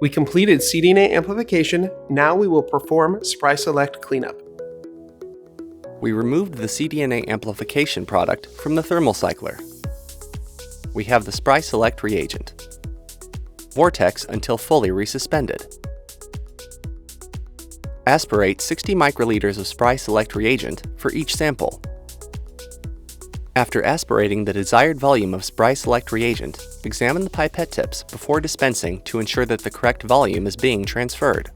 We completed cDNA amplification. Now we will perform SPRIselect cleanup. We removed the cDNA amplification product from the thermal cycler. We have the SPRIselect reagent. Vortex until fully resuspended. Aspirate 60 microliters of SPRIselect reagent for each sample. After aspirating the desired volume of SPRIselect reagent, examine the pipette tips before dispensing to ensure that the correct volume is being transferred.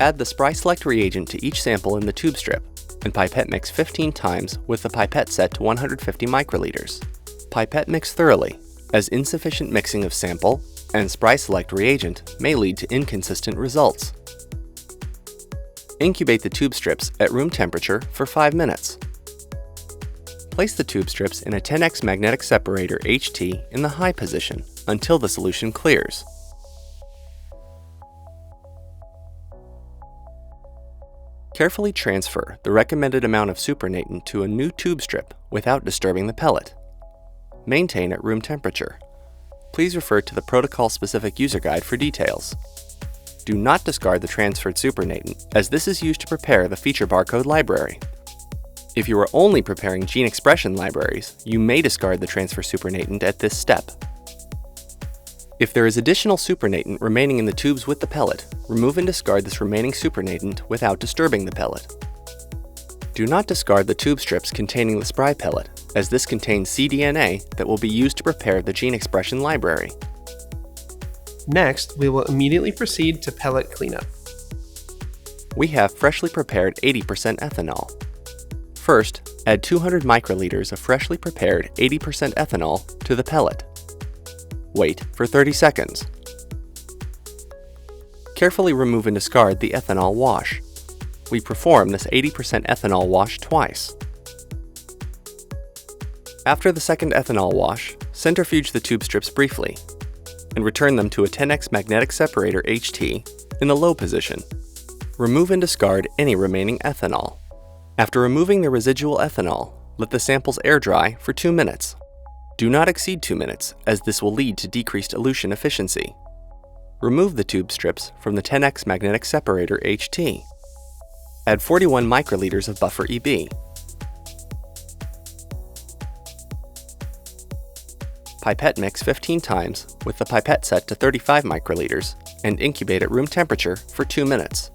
Add the SPRIselect reagent to each sample in the tube strip and pipette mix 15 times with the pipette set to 150 microliters. Pipette mix thoroughly, as insufficient mixing of sample and SPRIselect reagent may lead to inconsistent results. Incubate the tube strips at room temperature for 5 minutes. Place the tube strips in a 10x magnetic separator HT in the high position until the solution clears. Carefully transfer the recommended amount of supernatant to a new tube strip without disturbing the pellet. Maintain at room temperature. Please refer to the protocol-specific user guide for details. Do not discard the transferred supernatant, as this is used to prepare the feature barcode library. If you are only preparing gene expression libraries, you may discard the transfer supernatant at this step. If there is additional supernatant remaining in the tubes with the pellet, remove and discard this remaining supernatant without disturbing the pellet. Do not discard the tube strips containing the SPRI pellet, as this contains cDNA that will be used to prepare the gene expression library. Next, we will immediately proceed to pellet cleanup. We have freshly prepared 80% ethanol. First, add 200 microliters of freshly prepared 80% ethanol to the pellet. Wait for 30 seconds. Carefully remove and discard the ethanol wash. We perform this 80% ethanol wash twice. After the second ethanol wash, centrifuge the tube strips briefly and return them to a 10x magnetic separator HT in the low position. Remove and discard any remaining ethanol. After removing the residual ethanol, let the samples air dry for 2 minutes. Do not exceed 2 minutes, as this will lead to decreased elution efficiency. Remove the tube strips from the 10x magnetic separator HT. Add 41 microliters of buffer EB. Pipette mix 15 times with the pipette set to 35 microliters and incubate at room temperature for 2 minutes.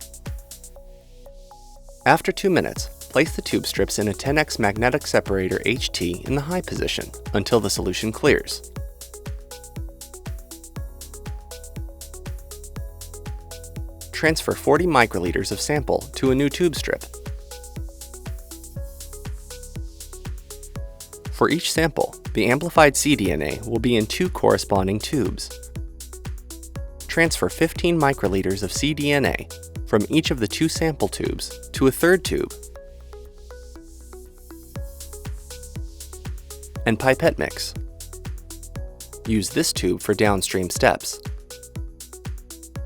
After 2 minutes, place the tube strips in a 10x magnetic separator HT in the high position until the solution clears. Transfer 40 microliters of sample to a new tube strip. For each sample, the amplified cDNA will be in 2 corresponding tubes. Transfer 15 microliters of cDNA from each of the 2 sample tubes to a third tube and pipette mix. Use this tube for downstream steps.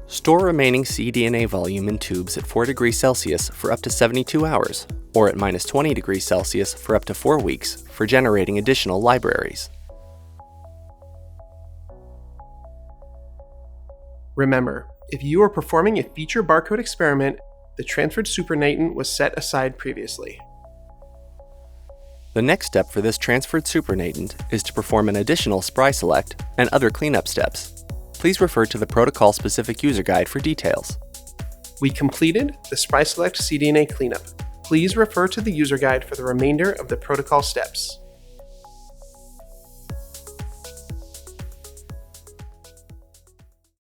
Store remaining cDNA volume in tubes at 4 degrees Celsius for up to 72 hours, or at minus 20 degrees Celsius for up to 4 weeks for generating additional libraries. Remember, if you are performing a feature barcode experiment, the transferred supernatant was set aside previously. The next step for this transferred supernatant is to perform an additional SPRIselect and other cleanup steps. Please refer to the protocol-specific user guide for details. We completed the SPRIselect cDNA cleanup. Please refer to the user guide for the remainder of the protocol steps.